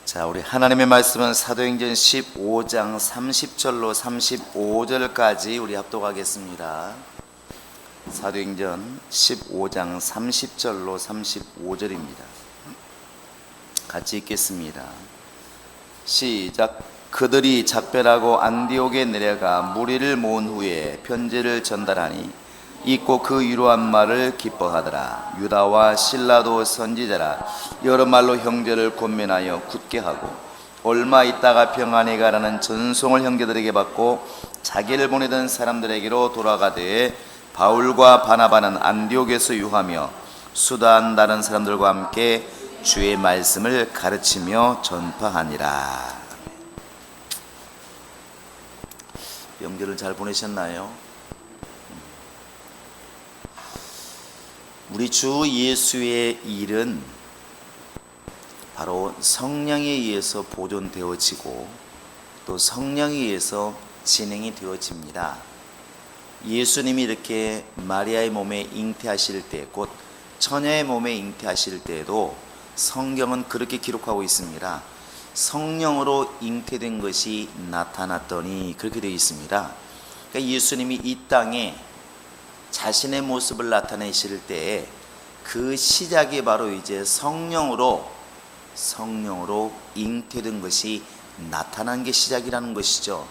자, 우리 하나님의 말씀은 사도행전 15장 30절로 35절까지 우리 합독하겠습니다. 사도행전 15장 30절로 35절입니다. 같이 읽겠습니다. 시작. 그들이 작별하고 안디옥에 내려가 무리를 모은 후에 편지를 전달하니 읽고 그 위로한 말을 기뻐하더라. 유다와 실라도 선지자라 여러 말로 형제를 권면하여 굳게 하고 얼마 있다가 평안히 가라는 전송을 형제들에게 받고 자기를 보내던 사람들에게로 돌아가되 바울과 바나바는 안디옥에서 유하며 수다한 다른 사람들과 함께 주의 말씀을 가르치며 전파하니라. 명절을 잘 보내셨나요? 우리 주 예수의 일은 바로 성령에 의해서 보존되어지고 또 성령에 의해서 진행이 되어집니다. 예수님이 이렇게 마리아의 몸에 잉태하실 때, 곧 처녀의 몸에 잉태하실 때에도 성경은 그렇게 기록하고 있습니다. 성령으로 잉태된 것이 나타났더니 그렇게 되어 있습니다. 그러니까 예수님이 이 땅에 자신의 모습을 나타내실 때에 그 시작이 바로 이제 성령으로 잉태된 것이 나타난 게 시작이라는 것이죠.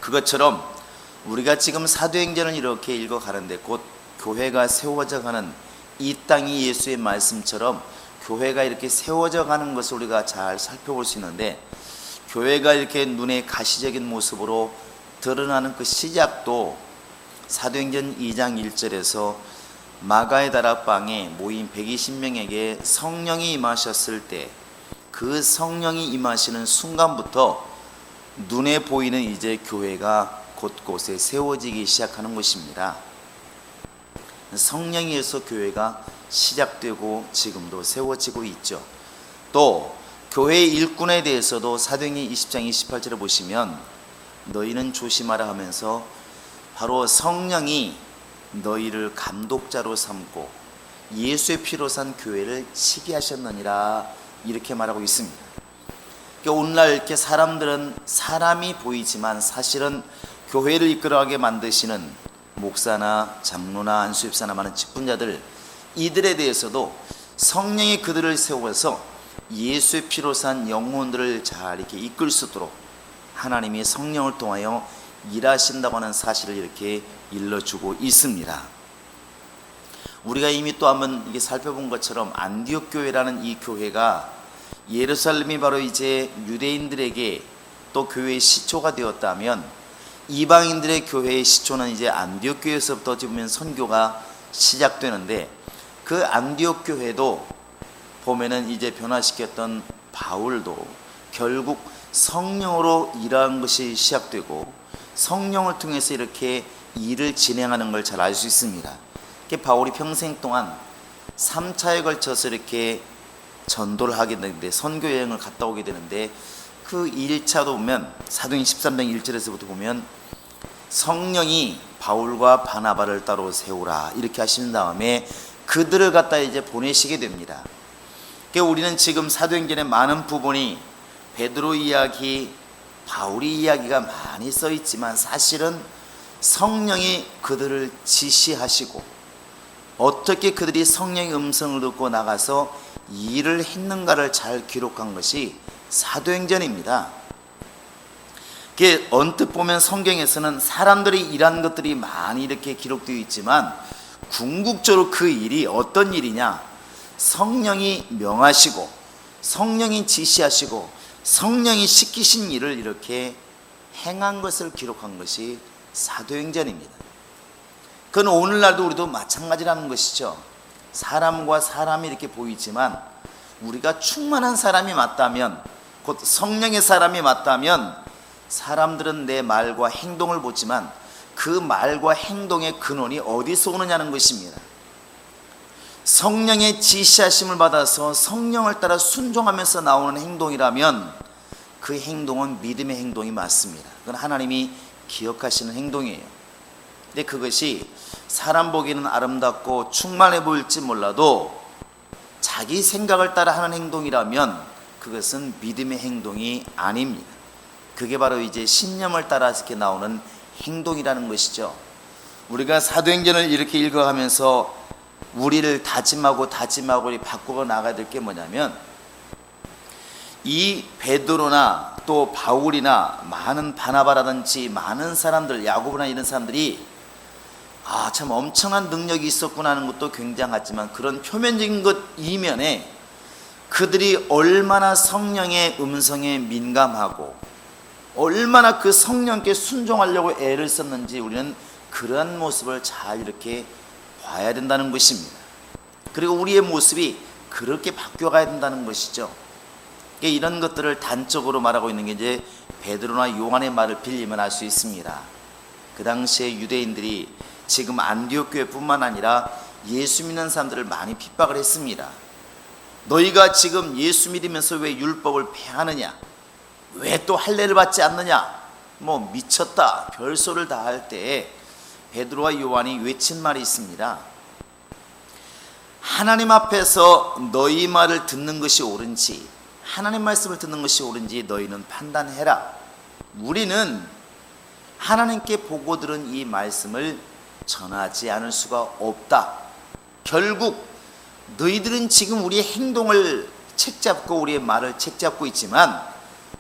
그것처럼 우리가 지금 사도행전을 이렇게 읽어가는데 곧 교회가 세워져 가는 이 땅이 예수의 말씀처럼 교회가 이렇게 세워져 가는 것을 우리가 잘 살펴볼 수 있는데, 교회가 이렇게 눈에 가시적인 모습으로 드러나는 그 시작도 사도행전 2장 1절에서 마가의 다락방에 모인 120명에게 성령이 임하셨을 때 그 성령이 임하시는 순간부터 눈에 보이는 이제 교회가 곳곳에 세워지기 시작하는 것입니다. 성령에 의해서 교회가 시작되고 지금도 세워지고 있죠. 또 교회의 일꾼에 대해서도 사도행전 20장 28절을 보시면 너희는 조심하라 하면서 바로 성령이 너희를 감독자로 삼고 예수의 피로 산 교회를 치게 하셨느니라 이렇게 말하고 있습니다. 그러니까 오늘날 이렇게 사람들은 사람이 보이지만 사실은 교회를 이끌어가게 만드시는 목사나 장로나 안수집사나 많은 직분자들, 이들에 대해서도 성령이 그들을 세워서 예수의 피로 산 영혼들을 잘 이렇게 이끌 수 있도록 하나님이 성령을 통하여 일하신다고 하는 사실을 이렇게 일러주고 있습니다. 우리가 이미 또 한번 이게 살펴본 것처럼 안디옥 교회라는 이 교회가 예루살렘이 바로 이제 유대인들에게 또 교회의 시초가 되었다면, 이방인들의 교회의 시초는 이제 안디옥 교회에서부터 보면 선교가 시작되는데, 그 안디옥 교회도 보면은 이제 변화시켰던 바울도 결국 성령으로 일하는 것이 시작되고 성령을 통해서 이렇게 일을 진행하는 걸 잘 알 수 있습니다. 바울이 평생 동안 3차에 걸쳐서 이렇게 전도를 하게 되는데, 선교 여행을 갔다 오게 되는데, 그 1차도 보면 사도행전 13장 1절에서부터 보면 성령이 바울과 바나바를 따로 세우라 이렇게 하신 다음에 그들을 갖다 이제 보내시게 됩니다. 그러니까 우리는 지금 사도행전의 많은 부분이 베드로 이야기, 바울의 이야기가 많이 써 있지만 사실은 성령이 그들을 지시하시고 어떻게 그들이 성령의 음성을 듣고 나가서 일을 했는가를 잘 기록한 것이 사도행전입니다. 언뜻 보면 성경에서는 사람들이 일한 것들이 많이 이렇게 기록되어 있지만 궁극적으로 그 일이 어떤 일이냐, 성령이 명하시고 성령이 지시하시고 성령이 시키신 일을 이렇게 행한 것을 기록한 것이 사도행전입니다. 그건 오늘날도 우리도 마찬가지라는 것이죠. 사람과 사람이 이렇게 보이지만 우리가 충만한 사람이 맞다면, 곧 성령의 사람이 맞다면 사람들은 내 말과 행동을 보지만 그 말과 행동의 근원이 어디서 오느냐는 것입니다. 성령의 지시하심을 받아서 성령을 따라 순종하면서 나오는 행동이라면 그 행동은 믿음의 행동이 맞습니다. 그건 하나님이 기억하시는 행동이에요. 근데 그것이 사람 보기에는 아름답고 충만해 보일지 몰라도 자기 생각을 따라 하는 행동이라면 그것은 믿음의 행동이 아닙니다. 그게 바로 이제 신념을 따라 이렇게 나오는 행동이라는 것이죠. 우리가 사도행전을 이렇게 읽어가면서 우리를 다짐하고 바꾸고 나가야 될 게 뭐냐면, 이 베드로나 또 바울이나 많은 바나바라든지 많은 사람들, 야고보나 이런 사람들이 참 엄청난 능력이 있었구나 하는 것도 굉장하지만, 그런 표면적인 것 이면에 그들이 얼마나 성령의 음성에 민감하고 얼마나 그 성령께 순종하려고 애를 썼는지 우리는 그러한 모습을 잘 이렇게 봐야 된다는 것입니다. 그리고 우리의 모습이 그렇게 바뀌어가야 된다는 것이죠. 이런 것들을 단적으로 말하고 있는 게 이제 베드로나 요한의 말을 빌리면 알 수 있습니다. 그 당시에 유대인들이 지금 안디옥 교회뿐만 아니라 예수 믿는 사람들을 많이 핍박을 했습니다. 너희가 지금 예수 믿으면서 왜 율법을 폐하느냐, 왜 또 할례를 받지 않느냐, 뭐 미쳤다, 별소를 다 할 때 베드로와 요한이 외친 말이 있습니다. 하나님 앞에서 너희 말을 듣는 것이 옳은지, 하나님 말씀을 듣는 것이 옳은지 너희는 판단해라. 우리는 하나님께 보고 들은 이 말씀을 전하지 않을 수가 없다. 결국 너희들은 지금 우리의 행동을 책잡고 우리의 말을 책잡고 있지만,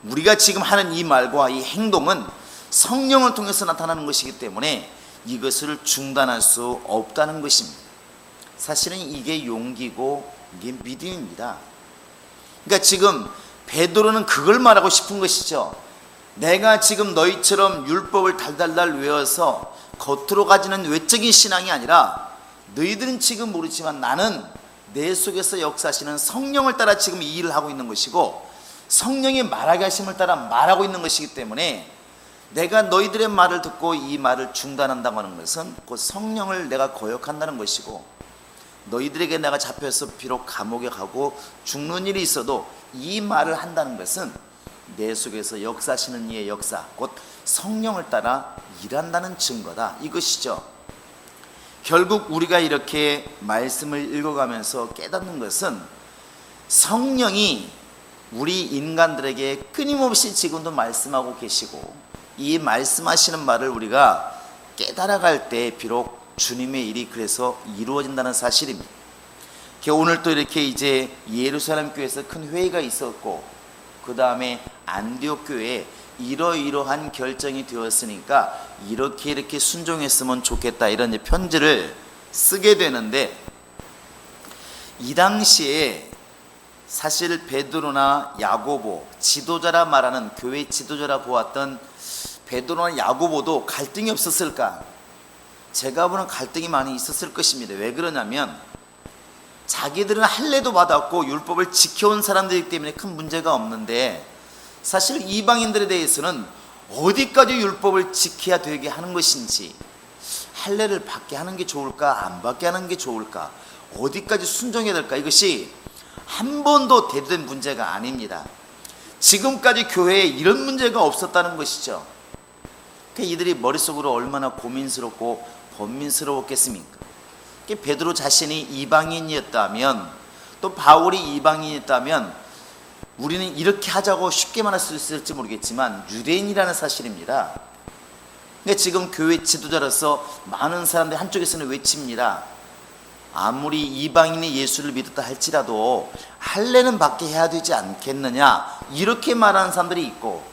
우리가 지금 하는 이 말과 이 행동은 성령을 통해서 나타나는 것이기 때문에 이것을 중단할 수 없다는 것입니다. 사실은 이게 용기고 이게 믿음입니다. 그러니까 지금 베드로는 그걸 말하고 싶은 것이죠. 내가 지금 너희처럼 율법을 달달달 외워서 겉으로 가지는 외적인 신앙이 아니라, 너희들은 지금 모르지만 나는 내 속에서 역사하시는 성령을 따라 지금 이 일을 하고 있는 것이고, 성령의 말하게 하심을 따라 말하고 있는 것이기 때문에, 내가 너희들의 말을 듣고 이 말을 중단한다고 하는 것은 그 성령을 내가 거역한다는 것이고, 너희들에게 내가 잡혀서 비록 감옥에 가고 죽는 일이 있어도 이 말을 한다는 것은 내 속에서 역사하시는 이의 역사, 곧 성령을 따라 일한다는 증거다, 이것이죠. 결국 우리가 이렇게 말씀을 읽어가면서 깨닫는 것은, 성령이 우리 인간들에게 끊임없이 지금도 말씀하고 계시고, 이 말씀하시는 말을 우리가 깨달아갈 때 비록 주님의 일이 그래서 이루어진다는 사실입니다. 오늘 또 이렇게 이제 예루살렘 교회에서 큰 회의가 있었고, 그 다음에 안디옥 교회에 이러이러한 결정이 되었으니까 이렇게 순종했으면 좋겠다, 이런 편지를 쓰게 되는데, 이 당시에 사실 베드로나 야고보, 지도자라 말하는 교회 지도자라 보았던 베드로나 야고보도 갈등이 없었을까? 제가 보는 갈등이 많이 있었을 것입니다. 왜 그러냐면, 자기들은 할례도 받았고 율법을 지켜온 사람들이기 때문에 큰 문제가 없는데, 사실 이방인들에 대해서는 어디까지 율법을 지켜야 되게 하는 것인지, 할례를 받게 하는 게 좋을까 안 받게 하는 게 좋을까, 어디까지 순종해야 될까, 이것이 한 번도 대두된 문제가 아닙니다. 지금까지 교회에 이런 문제가 없었다는 것이죠. 이들이 머릿속으로 얼마나 고민스럽고 번민스러웠겠습니까? 베드로 자신이 이방인이었다면, 또 바울이 이방인이었다면 우리는 이렇게 하자고 쉽게 말할 수 있을지 모르겠지만 유대인이라는 사실입니다. 그러니까 지금 교회 지도자로서 많은 사람들이 한쪽에서는 외칩니다. 아무리 이방인이 예수를 믿었다 할지라도 할례는 받게 해야 되지 않겠느냐, 이렇게 말하는 사람들이 있고,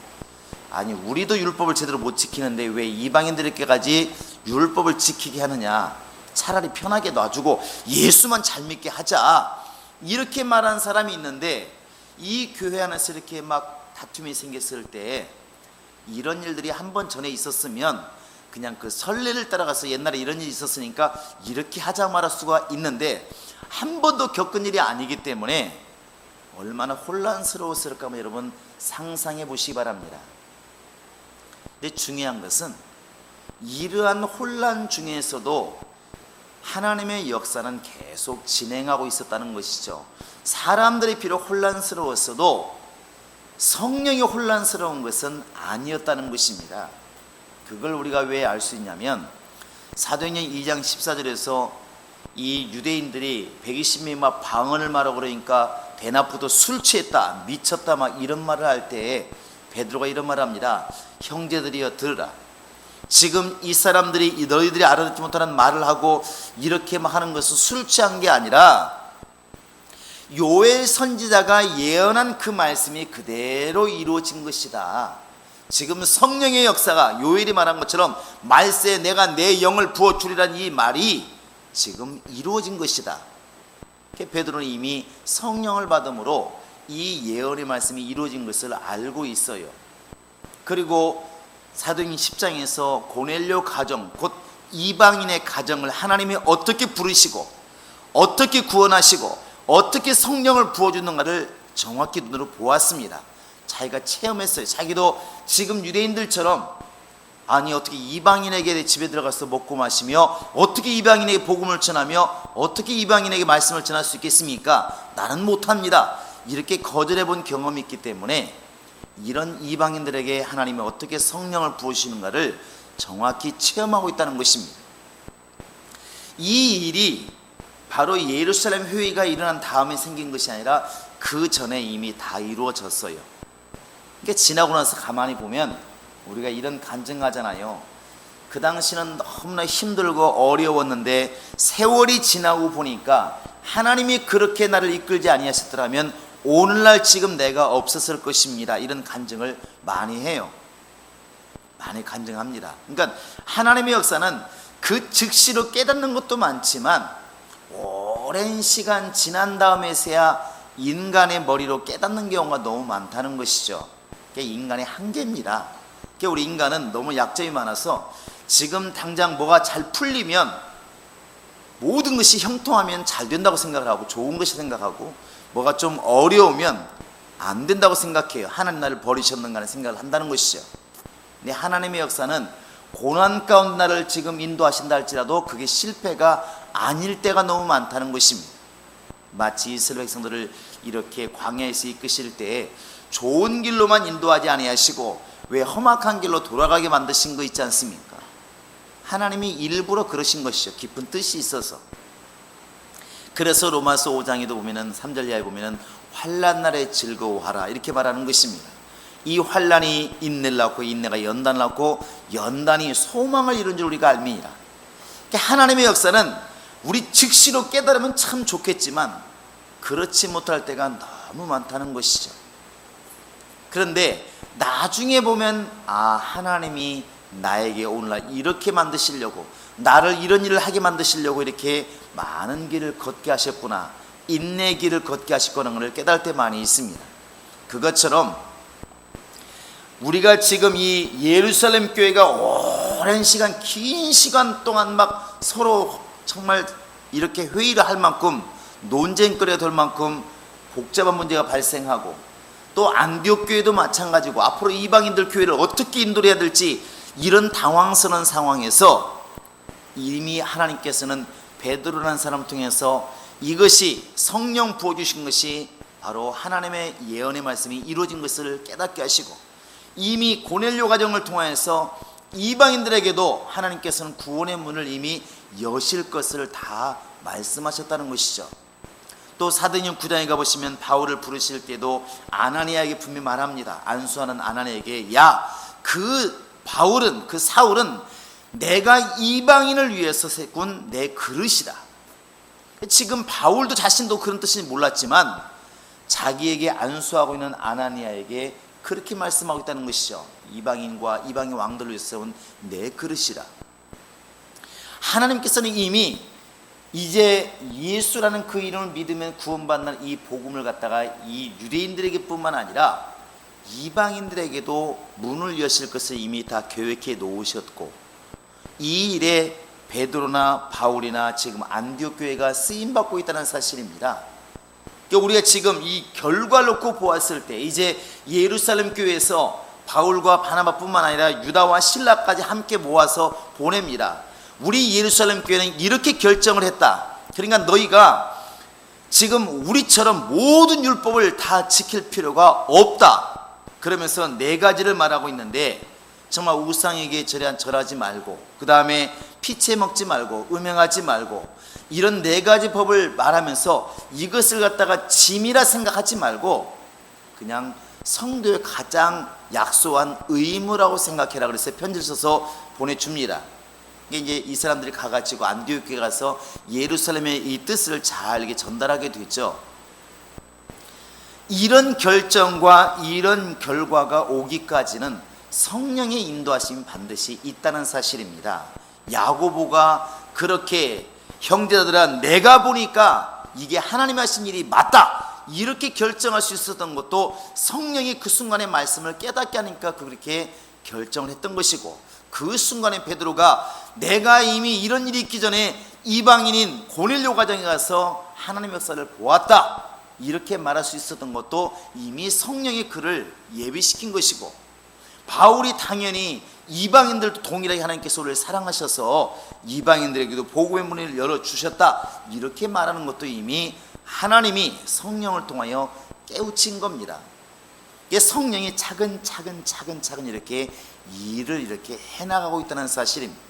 아니 우리도 율법을 제대로 못 지키는데 왜 이방인들에게까지 율법을 지키게 하느냐, 차라리 편하게 놔주고 예수만 잘 믿게 하자, 이렇게 말하는 사람이 있는데, 이 교회 안에서 이렇게 막 다툼이 생겼을 때 이런 일들이 한 번 전에 있었으면 그냥 그 선례를 따라가서 옛날에 이런 일이 있었으니까 이렇게 하자 말할 수가 있는데, 한 번도 겪은 일이 아니기 때문에 얼마나 혼란스러웠을까 여러분 상상해 보시기 바랍니다. 근데 중요한 것은 이러한 혼란 중에서도 하나님의 역사는 계속 진행하고 있었다는 것이죠. 사람들이 비록 혼란스러웠어도 성령이 혼란스러운 것은 아니었다는 것입니다. 그걸 우리가 왜 알 수 있냐면, 사도행전 2장 14절에서 이 유대인들이 120명이 막 방언을 말하고 그러니까 대낮부터 술 취했다, 미쳤다 막 이런 말을 할 때 베드로가 이런 말을 합니다. 형제들이여 들으라. 지금 이 사람들이 너희들이 알아듣지 못하는 말을 하고 이렇게 막 하는 것은 술 취한 게 아니라 요엘 선지자가 예언한 그 말씀이 그대로 이루어진 것이다. 지금 성령의 역사가 요엘이 말한 것처럼 말세에 내가 내 영을 부어주리란 이 말이 지금 이루어진 것이다. 베드로는 이미 성령을 받음으로 이 예언의 말씀이 이루어진 것을 알고 있어요. 그리고 사도행전 10장에서 고넬료 가정, 곧 이방인의 가정을 하나님이 어떻게 부르시고 어떻게 구원하시고 어떻게 성령을 부어주는가를 정확히 눈으로 보았습니다. 자기가 체험했어요. 자기도 지금 유대인들처럼 아니 어떻게 이방인에게 집에 들어가서 먹고 마시며 어떻게 이방인에게 복음을 전하며 어떻게 이방인에게 말씀을 전할 수 있겠습니까? 나는 못합니다. 이렇게 거절해 본 경험이 있기 때문에 이런 이방인들에게 하나님이 어떻게 성령을 부으시는가를 정확히 체험하고 있다는 것입니다. 이 일이 바로 예루살렘 회의가 일어난 다음에 생긴 것이 아니라 그 전에 이미 다 이루어졌어요. 그러니까 지나고 나서 가만히 보면 우리가 이런 간증하잖아요. 그 당시는 너무나 힘들고 어려웠는데 세월이 지나고 보니까 하나님이 그렇게 나를 이끌지 아니하셨더라면 오늘날 지금 내가 없었을 것입니다. 이런 간증을 많이 해요. 많이 간증합니다. 그러니까 하나님의 역사는 그 즉시로 깨닫는 것도 많지만 오랜 시간 지난 다음에서야 인간의 머리로 깨닫는 경우가 너무 많다는 것이죠. 그게 인간의 한계입니다. 그게 우리 인간은 너무 약점이 많아서 지금 당장 뭐가 잘 풀리면 모든 것이 형통하면 잘 된다고 생각을 하고 좋은 것이 생각하고 뭐가 좀 어려우면 안 된다고 생각해요. 하나님 나를 버리셨는가 하는 생각을 한다는 것이죠. 근데 하나님의 역사는 고난 가운데 나를 지금 인도하신다 할지라도 그게 실패가 아닐 때가 너무 많다는 것입니다. 마치 이스라엘 백성들을 이렇게 광야에서 이끄실 때 좋은 길로만 인도하지 아니하시고 왜 험악한 길로 돌아가게 만드신 거 있지 않습니까? 하나님이 일부러 그러신 것이죠. 깊은 뜻이 있어서. 그래서 로마서 5장에도 보면은 3절 이하에 보면은 환난 날에 즐거워하라 이렇게 말하는 것입니다. 이 환난이 인내를 낳고 인내가 연단을 낳고 연단이 소망을 이룬 줄 우리가 알미니라. 그러니까 하나님의 역사는 우리 즉시로 깨달으면 참 좋겠지만 그렇지 못할 때가 너무 많다는 것이죠. 그런데 나중에 보면 하나님이 나에게 오늘날 이렇게 만드시려고 나를 이런 일을 하게 만드시려고 이렇게 많은 길을 걷게 하셨구나, 인내 길을 걷게 하셨구나 를 깨달을 때 많이 있습니다. 그것처럼 우리가 지금 이 예루살렘 교회가 오랜 시간 긴 시간 동안 막 서로 정말 이렇게 회의를 할 만큼 논쟁거리가 될 만큼 복잡한 문제가 발생하고 또 안디옥 교회도 마찬가지고 앞으로 이방인들 교회를 어떻게 인도해야 될지 이런 당황스러운 상황에서 이미 하나님께서는 베드로라는 사람을 통해서 이것이 성령 부어주신 것이 바로 하나님의 예언의 말씀이 이루어진 것을 깨닫게 하시고 이미 고넬료 가정을 통해서 이방인들에게도 하나님께서는 구원의 문을 이미 여실 것을 다 말씀하셨다는 것이죠. 또 사도행전 9장에 가보시면 바울을 부르실 때도 아나니아에게 분명히 말합니다. 안수하는 아나니아에게 그 바울은 그 사울은 내가 이방인을 위해서 세운 내 그릇이다. 지금 바울도 자신도 그런 뜻인지 몰랐지만 자기에게 안수하고 있는 아나니아에게 그렇게 말씀하고 있다는 것이죠. 이방인과 이방인 왕들을 위해서 세운 내 그릇이라. 하나님께서는 이미 이제 예수라는 그 이름을 믿으면 구원받는 이 복음을 갖다가 이 유대인들에게 뿐만 아니라 이방인들에게도 문을 여실 것을 이미 다 계획해 놓으셨고 이 일에 베드로나 바울이나 지금 안디옥 교회가 쓰임받고 있다는 사실입니다. 우리가 지금 이 결과를 놓고 보았을 때 이제 예루살렘 교회에서 바울과 바나바뿐만 아니라 유다와 실라까지 함께 모아서 보냅니다. 우리 예루살렘 교회는 이렇게 결정을 했다. 그러니까 너희가 지금 우리처럼 모든 율법을 다 지킬 필요가 없다. 그러면서 네 가지를 말하고 있는데 정말 우상에게 절하지 말고 그 다음에 피채 먹지 말고 음행하지 말고 이런 네 가지 법을 말하면서 이것을 갖다가 짐이라 생각하지 말고 그냥 성도의 가장 약소한 의무라고 생각해라 그래서 편지를 써서 보내줍니다. 이게 이 사람들이 가가지고 안디옥 교회에 가서 예루살렘의 이 뜻을 잘 이렇게 전달하게 되죠. 이런 결정과 이런 결과가 오기까지는 성령의 인도하심이 반드시 있다는 사실입니다. 야고보가 그렇게 형제들아 내가 보니까 이게 하나님이 하신 일이 맞다 이렇게 결정할 수 있었던 것도 성령이 그 순간에 말씀을 깨닫게 하니까 그렇게 결정을 했던 것이고, 그 순간에 베드로가 내가 이미 이런 일이 있기 전에 이방인인 고넬료 가정에 가서 하나님의 역사를 보았다 이렇게 말할 수 있었던 것도 이미 성령이 그를 예비시킨 것이고, 바울이 당연히 이방인들도 동일하게 하나님께서 우리를 사랑하셔서 이방인들에게도 복음의 문을 열어주셨다 이렇게 말하는 것도 이미 하나님이 성령을 통하여 깨우친 겁니다. 이게 성령이 차근차근 이렇게 일을 이렇게 해나가고 있다는 사실입니다.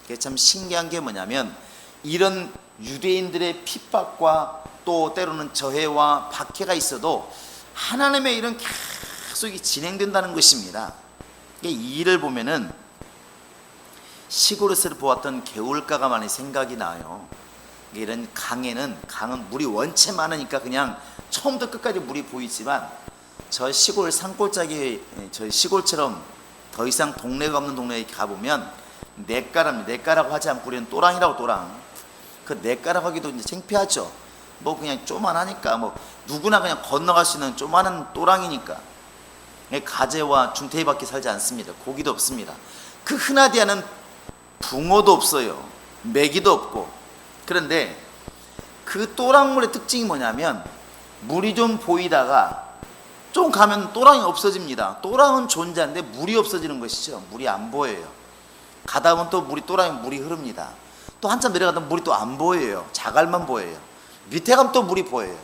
이게 참 신기한 게 뭐냐면, 이런 유대인들의 핍박과 또 때로는 저해와 박해가 있어도 하나님의 일은 계속 진행된다는 것입니다. 이 일을 보면은 시골에서 보았던 개울가가 많이 생각이 나요. 이런 강은 물이 원체 많으니까 그냥 처음부터 끝까지 물이 보이지만, 저 시골 산골짜기 저희 시골처럼 더 이상 동네가 없는 동네에 가보면 냇가라고 하지 않고 우리는 또랑이라고, 또랑. 그 냇가라고 하기도 이제 창피하죠. 뭐 그냥 쪼만하니까 뭐 누구나 그냥 건너갈 수 있는 쪼만한 또랑이니까. 가재와 중태희밖에 살지 않습니다. 고기도 없습니다. 그 흔하디 않은 붕어도 없어요. 메기도 없고. 그런데 그 또랑물의 특징이 뭐냐면, 물이 좀 보이다가 좀 가면 또랑이 없어집니다. 또랑은 존재하는데 물이 없어지는 것이죠. 물이 안 보여요. 가다 보면 또 물이 흐릅니다. 또 한참 내려가다 물이 또 안 보여요. 자갈만 보여요. 밑에 가면 또 물이 보여요.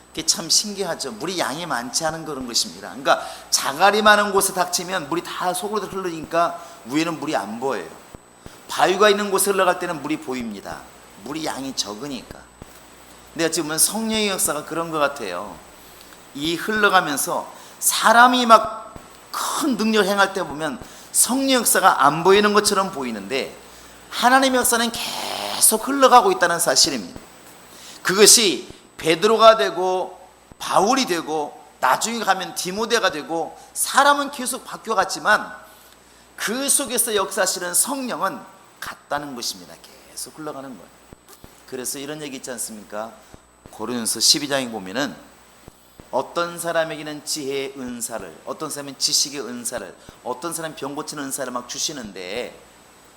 그게 참 신기하죠. 물이 양이 많지 않은 그런 것입니다. 그러니까 자갈이 많은 곳에 닥치면 물이 다 속으로 흐르니까 위에는 물이 안 보여요. 바위가 있는 곳에 흘러갈 때는 물이 보입니다. 물이 양이 적으니까. 근데 어찌 보면 성령의 역사가 그런 것 같아요. 이 흘러가면서 사람이 막 큰 능력을 행할 때 보면 성령 역사가 안 보이는 것처럼 보이는데, 하나님의 역사는 계속 흘러가고 있다는 사실입니다. 그것이 베드로가 되고 바울이 되고 나중에 가면 디모데가 되고 사람은 계속 바뀌어갔지만 그 속에서 역사하시는 성령은 같다는 것입니다. 계속 흘러가는 거예요. 그래서 이런 얘기 있지 않습니까? 고린도서 12장에 보면은 어떤 사람에게는 지혜의 은사를, 어떤 사람은 지식의 은사를, 어떤 사람은 병 고치는 은사를 막 주시는데,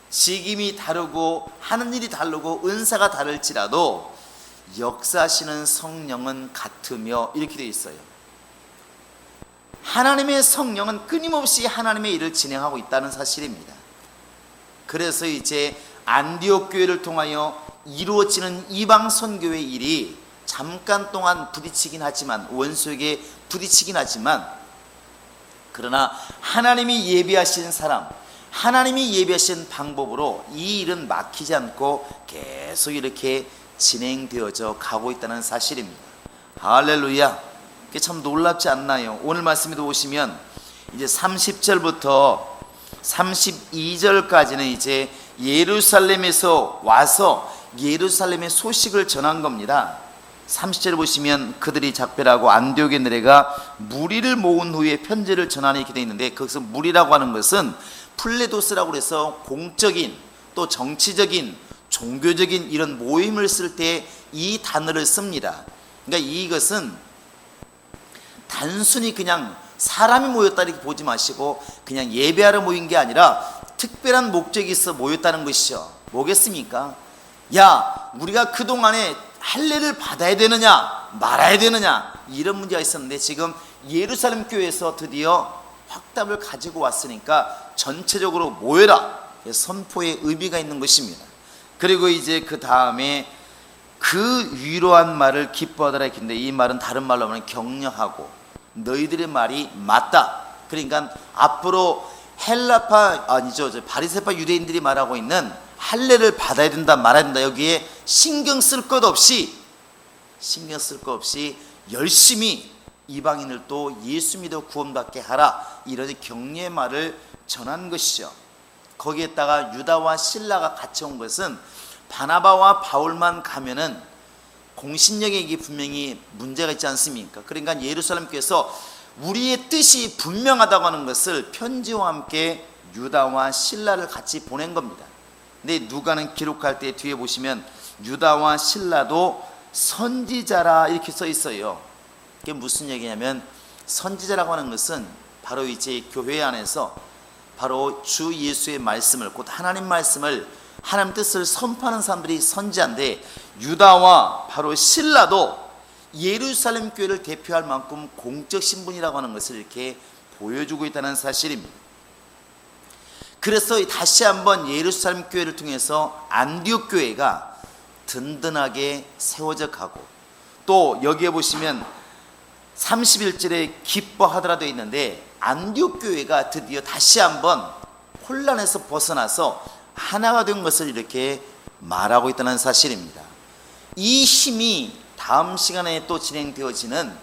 직임이 다르고 하는 일이 다르고 은사가 다를지라도 역사하시는 성령은 같으며 이렇게 되어 있어요. 하나님의 성령은 끊임없이 하나님의 일을 진행하고 있다는 사실입니다. 그래서 이제 안디옥 교회를 통하여 이루어지는 이방 선교의 일이 잠깐 동안 부딪히긴 하지만, 원수에게 부딪히긴 하지만, 그러나 하나님이 예비하신 사람, 하나님이 예비하신 방법으로 이 일은 막히지 않고 계속 이렇게 진행되어져 가고 있다는 사실입니다. 할렐루야. 그게 참 놀랍지 않나요? 오늘 말씀에도 보시면 이제 30절부터 32절까지는 이제 예루살렘에서 와서 예루살렘의 소식을 전한 겁니다. 30절을 보시면 그들이 작별하고 안디옥에 내려가 무리를 모은 후에 편지를 전하니 이렇게 되어 있는데, 거기서 무리라고 하는 것은 플레도스라고 해서 공적인 또 정치적인 종교적인 이런 모임을 쓸 때 이 단어를 씁니다. 그러니까 이것은 단순히 그냥 사람이 모였다 이렇게 보지 마시고 그냥 예배하러 모인 게 아니라 특별한 목적이 있어 모였다는 것이죠. 뭐겠습니까? 야, 우리가 그동안에 할례를 받아야 되느냐 말아야 되느냐 이런 문제가 있었는데, 지금 예루살렘 교회에서 드디어 확답을 가지고 왔으니까 전체적으로 모여라, 선포의 의미가 있는 것입니다. 그리고 이제 그 다음에 그 위로한 말을 기뻐하더라 했는데, 이 말은 다른 말로 하면 격려하고 너희들의 말이 맞다. 그러니까 앞으로 헬라파 바리새파 유대인들이 말하고 있는 할례를 받아야 된다 말아야 된다 여기에 신경 쓸 것 없이 열심히 이방인을 또 예수 믿어 구원받게 하라, 이런 격려의 말을 전한 것이죠. 거기에다가 유다와 실라가 같이 온 것은 바나바와 바울만 가면은 공신력에 이게 분명히 문제가 있지 않습니까? 그러니까 예루살렘 교회에서 우리의 뜻이 분명하다고 하는 것을 편지와 함께 유다와 실라를 같이 보낸 겁니다. 근데 누가는 기록할 때 뒤에 보시면 유다와 실라도 선지자라 이렇게 써 있어요. 그게 무슨 얘기냐면, 선지자라고 하는 것은 바로 이제 교회 안에서 바로 주 예수의 말씀을, 곧 하나님 말씀을, 하나님 뜻을 선포하는 사람들이 선지자인데, 유다와 바로 실라도 예루살렘 교회를 대표할 만큼 공적 신분이라고 하는 것을 이렇게 보여주고 있다는 사실입니다. 그래서 다시 한번 예루살렘 교회를 통해서 안디옥 교회가 든든하게 세워져 가고, 또 여기에 보시면 31절에 기뻐하더라 되어 있는데, 안디옥 교회가 드디어 다시 한번 혼란에서 벗어나서 하나가 된 것을 이렇게 말하고 있다는 사실입니다. 이 힘이 다음 시간에 또 진행되어지는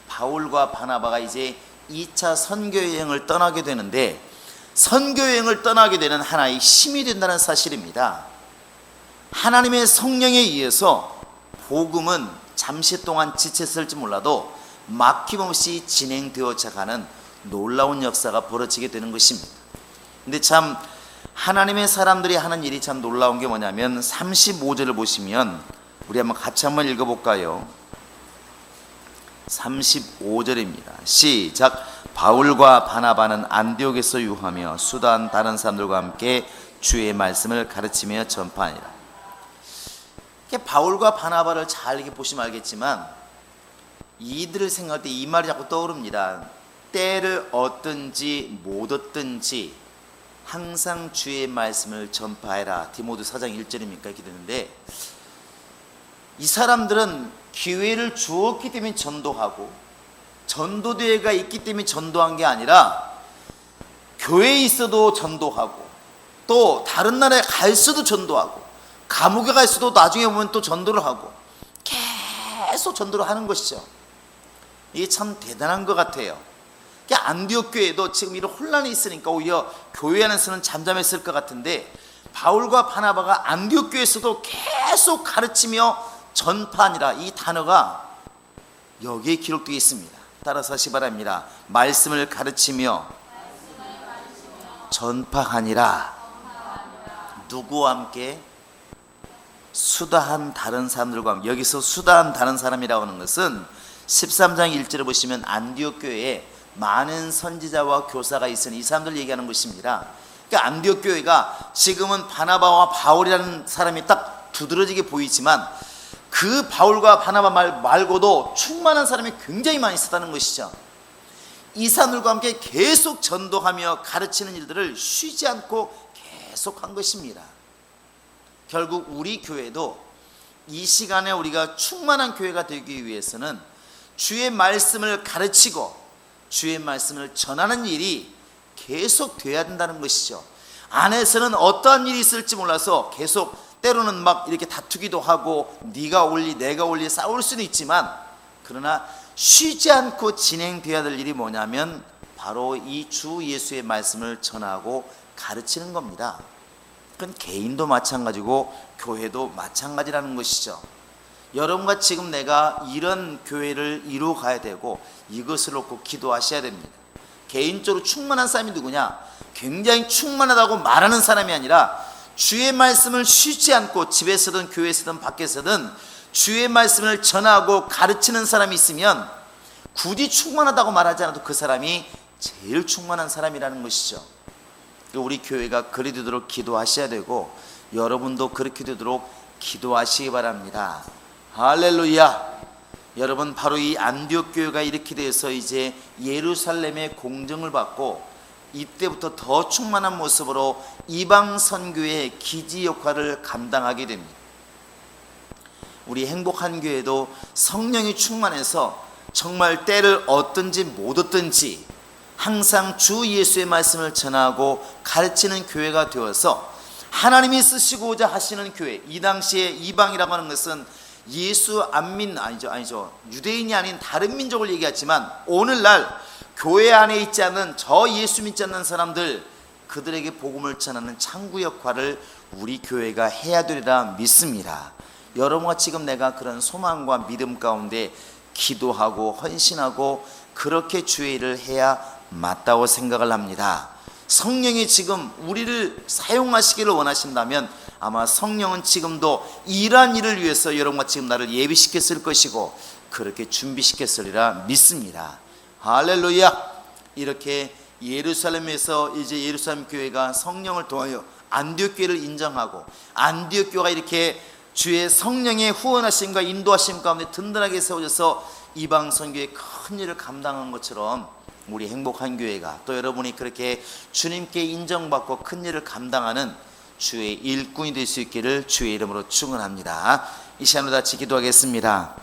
바울과 바나바가 이제 2차 선교여행을 떠나게 되는데, 선교여행을 떠나게 되는 하나의 힘이 된다는 사실입니다. 하나님의 성령에 의해서 복음은 잠시 동안 지쳤을지 몰라도 막힘없이 진행되어져 가는 놀라운 역사가 벌어지게 되는 것입니다. 근데 참 하나님의 사람들이 하는 일이 참 놀라운 게 뭐냐면, 35절을 보시면 우리 같이 한번 읽어볼까요? 35절입니다. 시작. 바울과 바나바는 안디옥에서 유하며 수다한 다른 사람들과 함께 주의 말씀을 가르치며 전파하니라. 바울과 바나바를 잘 이렇게 보시면 알겠지만, 이들을 생각할 때 이 말이 자꾸 떠오릅니다. 때를 얻든지 못 얻든지 항상 주의 말씀을 전파해라. 디모데 4장 1절입니까? 이렇게 되는데, 이 사람들은 기회를 주었기 때문에 전도하고, 전도대회가 있기 때문에 전도한 게 아니라 교회에 있어도 전도하고, 또 다른 나라에 갈 수도 전도하고, 감옥에 갈 수도 나중에 보면 또 전도를 하고, 계속 전도를 하는 것이죠. 이게 참 대단한 것 같아요. 안디옥 교회도 지금 이런 혼란이 있으니까 오히려 교회 안에서는 잠잠했을 것 같은데, 바울과 바나바가 안디옥 교회에서도 계속 가르치며 전파하니라, 이 단어가 여기에 기록되어 있습니다. 따라서 하시 바랍니다. 말씀을 가르치며 전파하니라. 누구와 함께? 수다한 다른 사람들과 함께. 여기서 수다한 다른 사람이라고 하는 것은 13장 1절을 보시면 안디옥 교회에 많은 선지자와 교사가 있으니 이 사람들 얘기하는 것입니다. 그러니까 안디옥 교회가 지금은 바나바와 바울이라는 사람이 딱 두드러지게 보이지만, 그 바울과 바나바 말고도 충만한 사람이 굉장히 많이 있었다는 것이죠. 이 사람들과 함께 계속 전도하며 가르치는 일들을 쉬지 않고 계속한 것입니다. 결국 우리 교회도 이 시간에 우리가 충만한 교회가 되기 위해서는 주의 말씀을 가르치고 주의 말씀을 전하는 일이 계속 돼야 된다는 것이죠. 안에서는 어떠한 일이 있을지 몰라서 계속 때로는 막 이렇게 다투기도 하고, 네가 올리 내가 올리 싸울 수는 있지만, 그러나 쉬지 않고 진행돼야 될 일이 뭐냐면 바로 이 주 예수의 말씀을 전하고 가르치는 겁니다. 그건 개인도 마찬가지고 교회도 마찬가지라는 것이죠. 여러분과 지금 내가 이런 교회를 이루어 가야 되고, 이것을 놓고 기도하셔야 됩니다. 개인적으로 충만한 사람이 누구냐? 굉장히 충만하다고 말하는 사람이 아니라 주의 말씀을 쉬지 않고 집에서든 교회에서든 밖에서든 주의 말씀을 전하고 가르치는 사람이 있으면, 굳이 충만하다고 말하지 않아도 그 사람이 제일 충만한 사람이라는 것이죠. 우리 교회가 그리 되도록 기도하셔야 되고, 여러분도 그렇게 되도록 기도하시기 바랍니다. 할렐루야. 여러분, 바로 이 안디옥 교회가 이렇게 돼서 이제 예루살렘의 공정을 받고, 이때부터 더 충만한 모습으로 이방 선교의 기지 역할을 감당하게 됩니다. 우리 행복한 교회도 성령이 충만해서 정말 때를 얻든지 못 얻든지 항상 주 예수의 말씀을 전하고 가르치는 교회가 되어서 하나님이 쓰시고자 하시는 교회, 이 당시에 이방이라고 하는 것은 예수 안 믿는, 아니죠 유대인이 아닌 다른 민족을 얘기하지만 오늘날 교회 안에 있지 않는 저 예수 믿지 않는 사람들, 그들에게 복음을 전하는 창구 역할을 우리 교회가 해야 되리라 믿습니다. 여러분과 지금 내가 그런 소망과 믿음 가운데 기도하고 헌신하고 그렇게 주의 일을 해야 맞다고 생각을 합니다. 성령이 지금 우리를 사용하시기를 원하신다면 아마 성령은 지금도 이러한 일을 위해서 여러분과 지금 나를 예비시켰을 것이고 그렇게 준비시켰으리라 믿습니다. 할렐루야. 이렇게 예루살렘에서 이제 예루살렘 교회가 성령을 통하여 안디옥 교회를 인정하고 안디옥 교회가 이렇게 주의 성령의 후원하심과 인도하심 가운데 든든하게 세워져서 이방 선교의 큰 일을 감당한 것처럼 우리 행복한 교회가 또 여러분이 그렇게 주님께 인정받고 큰 일을 감당하는 주의 일꾼이 될 수 있기를 주의 이름으로 축원합니다. 이 시간으로 같이 기도하겠습니다.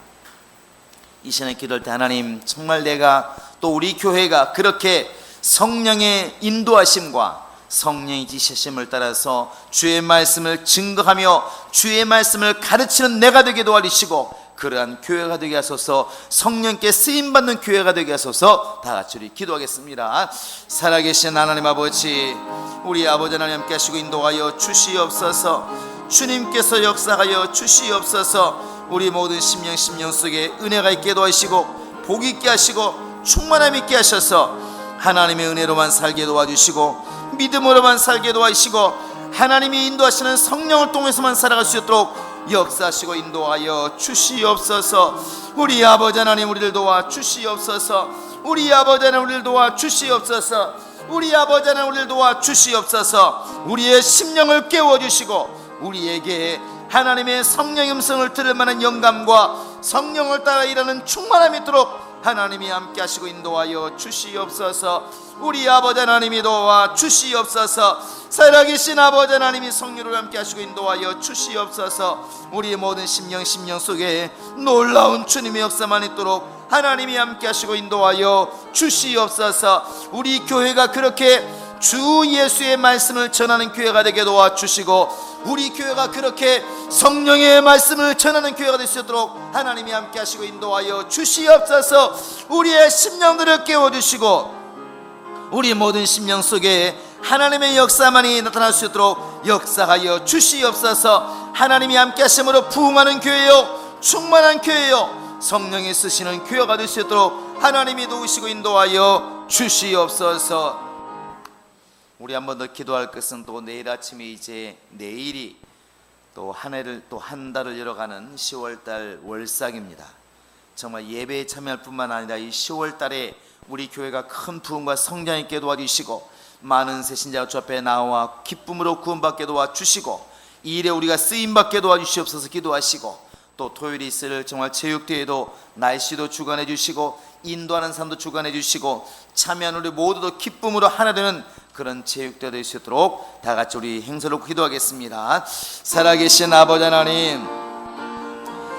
이 시간에 기도할 때 하나님, 정말 내가 또 우리 교회가 그렇게 성령의 인도하심과 성령의 지시심을 따라서 주의 말씀을 증거하며 주의 말씀을 가르치는 내가 되게 도와주시고 그러한 교회가 되게 하소서. 성령께 쓰임받는 교회가 되게 하소서. 다 같이 우리 기도하겠습니다. 살아계신 하나님 아버지, 우리 아버지 하나님 함께 하시고 인도하여 주시옵소서. 주님께서 역사하여 주시옵소서. 우리 모든 심령 속에 은혜가 있게 도와주시고 복이 있게 하시고 충만함 있게 하셔서 하나님의 은혜로만 살게 도와주시고 믿음으로만 살게 도와주시고 하나님이 인도하시는 성령을 통해서만 살아갈 수 있도록 역사하시고 인도하여 주시옵소서. 우리 아버지 하나님, 우리를 도와 주시옵소서. 우리 아버지 하나님, 우리를 도와 주시옵소서. 우리 아버지 하나님, 우리를 도와 주시옵소서. 우리의 심령을 깨워주시고 우리에게 하나님의 성령의 음성을 들을 만한 영감과 성령을 따라 일하는 충만함이 있도록 하나님이 함께 하시고 인도하여 주시옵소서. 우리 아버지 하나님이 도와 주시옵소서. 살아계신 아버지 하나님이 성령으로 함께 하시고 인도하여 주시옵소서. 우리의 모든 심령 속에 놀라운 주님의 역사만 있도록 하나님이 함께 하시고 인도하여 주시옵소서. 우리 교회가 그렇게 주 예수의 말씀을 전하는 교회가 되게 도와주시고 우리 교회가 그렇게 성령의 말씀을 전하는 교회가 될 수 있도록 하나님이 함께 하시고 인도하여 주시옵소서. 우리의 심령들을 깨워주시고 우리 모든 심령 속에 하나님의 역사만이 나타날 수 있도록 역사하여 주시옵소서. 하나님이 함께 하심으로 부흥하는 교회요, 충만한 교회요, 성령이 쓰시는 교회가 될 수 있도록 하나님이 도우시고 인도하여 주시옵소서. 우리 한 번 더 기도할 것은 또 내일 아침에 이제 내일이 또 한 해를 또 한 달을 열어가는 10월달 월삭입니다. 정말 예배에 참여할 뿐만 아니라 이 10월달에 우리 교회가 큰 부흥과 성장 있게 도와주시고 많은 새신자가 주 앞에 나와 기쁨으로 구원받게 도와주시고 이 일에 우리가 쓰임받게 도와주시옵소서 기도하시고 또 토요일에 있을 정말 체육대회도 날씨도 주관해 주시고 인도하는 사람도 주관해 주시고 참여한 우리 모두도 기쁨으로 하나 되는 그런 체육대회가 될 수 있도록 다 같이 우리 행사로 기도하겠습니다. 살아계신 아버지 하나님,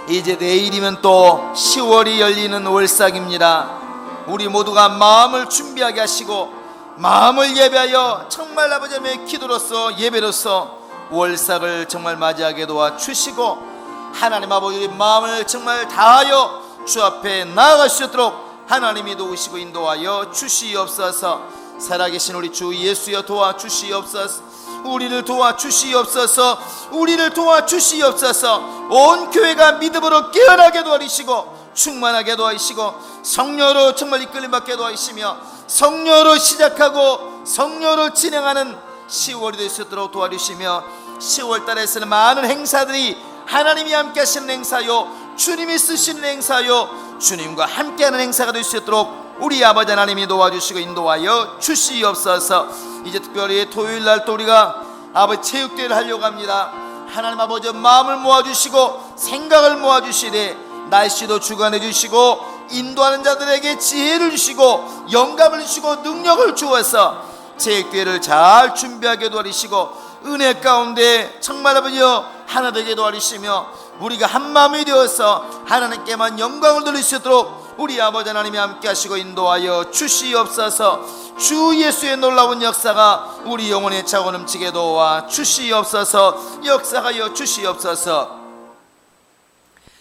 이제 내일이면 또 10월이 열리는 월삭입니다. 우리 모두가 마음을 준비하게 하시고 마음을 예배하여 정말 아버지 하나님의 기도로서 예배로서 월삭을 정말 맞이하게 도와주시고 하나님 아버지 우리 마음을 정말 다하여 주 앞에 나아갈 수 있도록 하나님이 도우시고 인도하여 주시옵소서. 살아계신 우리 주 예수여 도와주시옵소서. 우리를 도와주시옵소서. 우리를 도와주시옵소서. 온 교회가 믿음으로 깨어나게 도와주시고 충만하게 도와주시고 성령으로 정말 이끌림 받게 도와주시며 성령으로 시작하고 성령으로 진행하는 10월이 될 수 있도록 도와주시며 10월달에서는 많은 행사들이 하나님이 함께 하시는 행사요, 주님이 쓰시는 행사요, 주님과 함께하는 행사가 될 수 있도록 우리 아버지 하나님이 도와주시고 인도하여 주시옵소서. 이제 특별히 토요일날 또 우리가 아버지 체육대회를 하려고 합니다. 하나님 아버지 마음을 모아주시고 생각을 모아주시되 날씨도 주관해 주시고 인도하는 자들에게 지혜를 주시고 영감을 주시고 능력을 주어서 체육대회를 잘 준비하게 도와주시고 은혜 가운데 정말 아버지여 하나 되게 도와주시며 우리가 한 마음이 되어서 하나님께만 영광을 돌릴 수 있도록 우리 아버지 하나님이 함께 하시고 인도하여 주시옵소서. 주 예수의 놀라운 역사가 우리 영혼에 차고 넘치게 도와 주시옵소서. 역사하여 주시옵소서.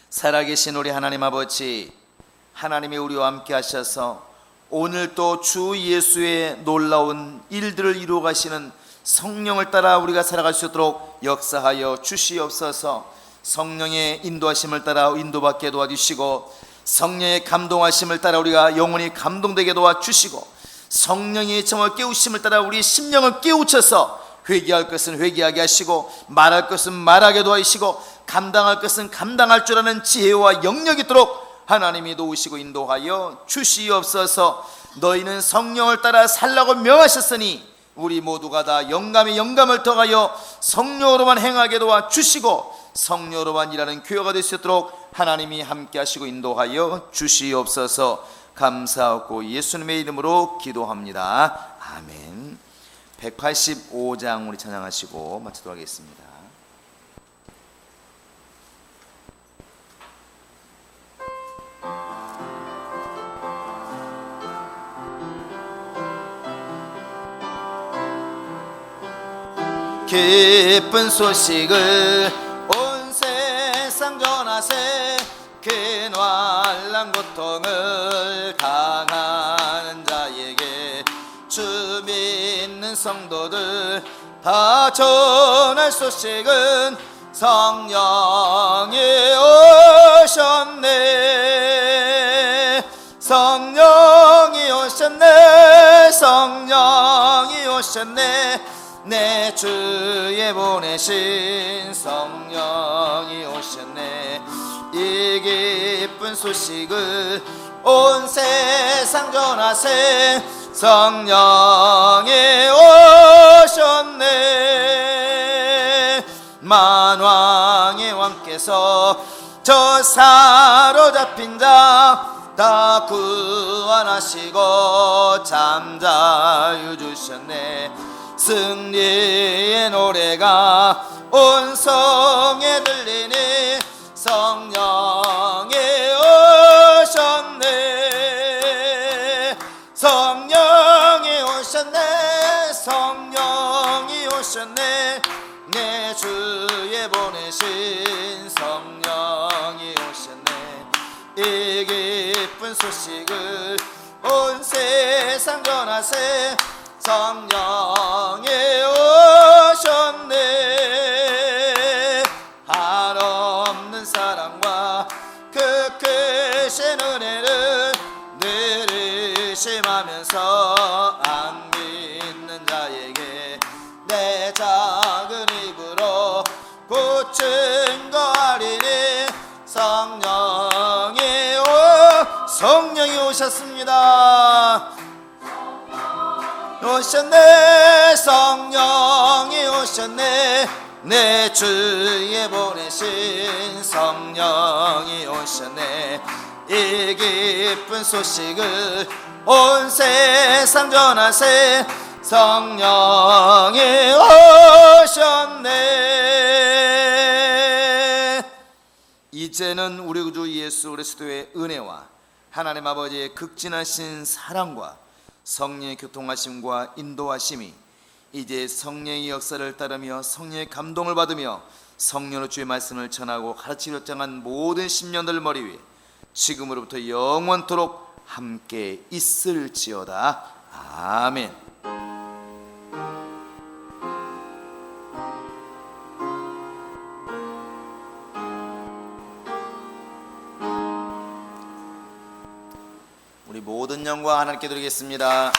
살아계신 우리 하나님 아버지, 하나님이 우리와 함께 하셔서 오늘 또 주 예수의 놀라운 일들을 이루어 가시는 성령을 따라 우리가 살아갈 수 있도록 역사하여 주시옵소서. 성령의 인도하심을 따라 인도받게 도와주시고, 성령의 감동하심을 따라 우리가 영혼이 감동되게 도와주시고, 성령의 정을 깨우심을 따라 우리 심령을 깨우쳐서 회개할 것은 회개하게 하시고, 말할 것은 말하게 도와주시고, 감당할 것은 감당할 줄 아는 지혜와 영역이 있도록 하나님이 도우시고 인도하여 주시옵소서. 너희는 성령을 따라 살라고 명하셨으니 우리 모두가 다 영감에 영감을 더하여 성령으로만 행하게 도와주시고, 성령으로만 일하는 교회가 될 수 있도록 하나님이 함께 하시고 인도하여 주시옵소서. 감사하고 예수님의 이름으로 기도합니다. 아멘. 185장 우리 찬양하시고 마치도록 하겠습니다. 기쁜 소식을 온 세상 전하세. 근활란 고통을 당하는 자에게 주 믿는 성도들 다 전할 소식은 성령이 오셨네. 성령이 오셨네. 성령이 오셨네. 내 주에 보내신 성령이 오셨네. 이 기쁜 소식을 온 세상 전하세. 성령이 오셨네. 만왕의 왕께서 저 사로잡힌 자 다 구원하시고 잠자유 주셨네. 승리의 노래가 온 성에 들리니 성령이 오셨네. 성령이 오셨네. 성령이 오셨네. 내 주에 보내신 성령이 오셨네. 이 기쁜 소식을 온 세상 전하세. 성령이 오셨네. 한없는 사랑과 그 크신 은혜를 늘 의심하면서 안 믿는 자에게 내 작은 입으로 고친 거 아리니 성령이 오셨습니다. 오셨네. 성령이 오셨네. 내 주에 보내신 성령이 오셨네. 이 기쁜 소식을 온 세상 전하세. 성령이 오셨네. 이제는 우리 구주 예수 그리스도의 은혜와 하나님 아버지의 극진하신 사랑과 성령의 교통하심과 인도하심이 이제 성령의 역사를 따르며 성령의 감동을 받으며 성령으로 주의 말씀을 전하고 가르치려 정한 모든 심령들 머리 위에 지금으로부터 영원토록 함께 있을지어다. 아멘. 우리 모든 영광 하나님께 드리겠습니다.